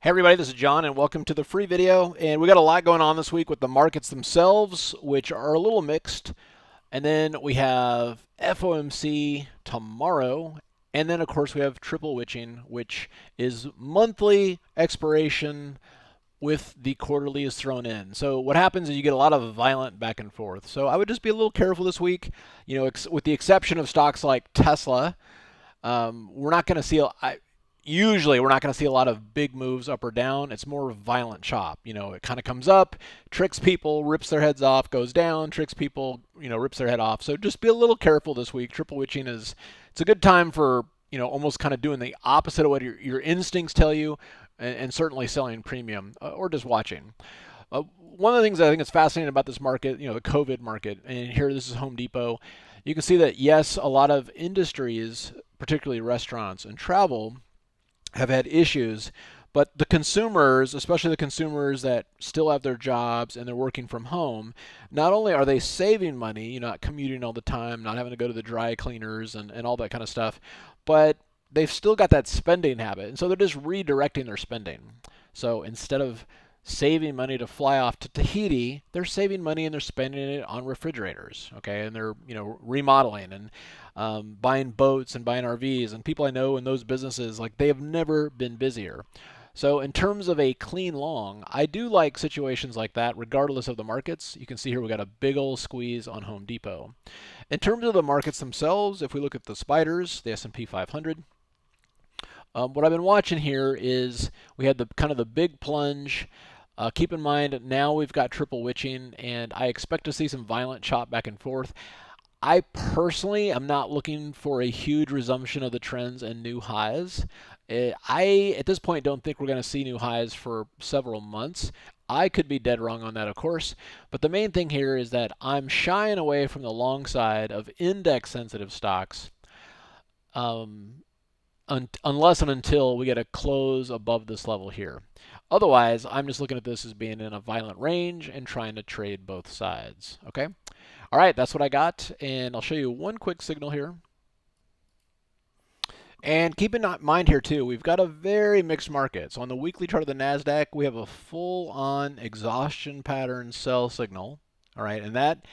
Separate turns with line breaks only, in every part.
Hey everybody, this is John and welcome to the free video. And we got a lot going on this week with the markets themselves, which are a little mixed. And then we have FOMC tomorrow. And then of course we have triple witching, which is monthly expiration with the quarterly is thrown in. So what happens is you get a lot of violent back and forth. So I would just be a little careful this week, with the exception of stocks like Tesla. We're not going to see. Usually, we're not going to see a lot of big moves up or down. It's more violent chop. It kind of comes up, tricks people, rips their heads off, goes down, tricks people, rips their head off. So just be a little careful this week. Triple witching it's a good time for almost kind of doing the opposite of what your instincts tell you, and certainly selling premium or just watching. One of the things I think is fascinating about this market, the COVID market, and here this is Home Depot. You can see that yes, a lot of industries, particularly restaurants and travel, have had issues, but the consumers, especially the consumers that still have their jobs and they're working from home, not only are they saving money, not commuting all the time, not having to go to the dry cleaners and all that kind of stuff, but they've still got that spending habit. And so they're just redirecting their spending. So instead of saving money to fly off to Tahiti, they're saving money and they're spending it on refrigerators, okay? And they're, remodeling and buying boats and buying RVs. And people I know in those businesses, like, they have never been busier. So in terms of a clean long, I do like situations like that regardless of the markets. You can see here we got a big old squeeze on Home Depot. In terms of the markets themselves, if we look at the spiders, the S&P 500, what I've been watching here is we had the kind of the big plunge. Keep in mind now we've got triple witching, and I expect to see some violent chop back and forth. I personally am not looking for a huge resumption of the trends and new highs. I, at this point, don't think we're going to see new highs for several months. I could be dead wrong on that, of course, but the main thing here is that I'm shying away from the long side of index-sensitive stocks, unless and until we get a close above this level here. Otherwise, I'm just looking at this as being in a violent range and trying to trade both sides. Okay? All right, that's what I got, and I'll show you one quick signal here. And keep in mind here too, we've got a very mixed market. So on the weekly chart of the NASDAQ, we have a full-on exhaustion pattern sell signal. All right, and that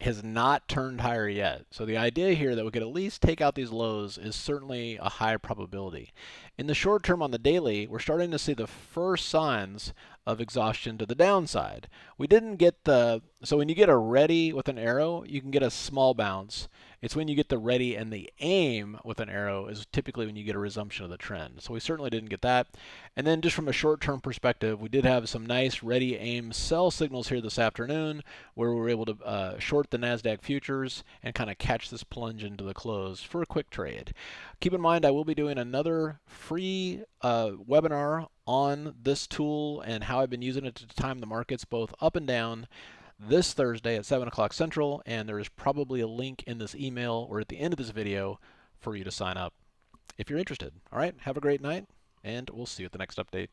has not turned higher yet. So the idea here that we could at least take out these lows is certainly a high probability. In the short term on the daily, we're starting to see the first signs of exhaustion to the downside. We didn't get so when you get a ready with an arrow, you can get a small bounce. It's when you get the ready and the aim with an arrow is typically when you get a resumption of the trend. So we certainly didn't get that. And then just from a short-term perspective, we did have some nice ready aim sell signals here this afternoon where we were able to short the NASDAQ futures and kind of catch this plunge into the close for a quick trade. Keep in mind I will be doing another free webinar on this tool and how I've been using it to time the markets both up and down this Thursday at 7 o'clock Central, and there is probably a link in this email or at the end of this video for you to sign up if you're interested. All right, have a great night, and we'll see you at the next update.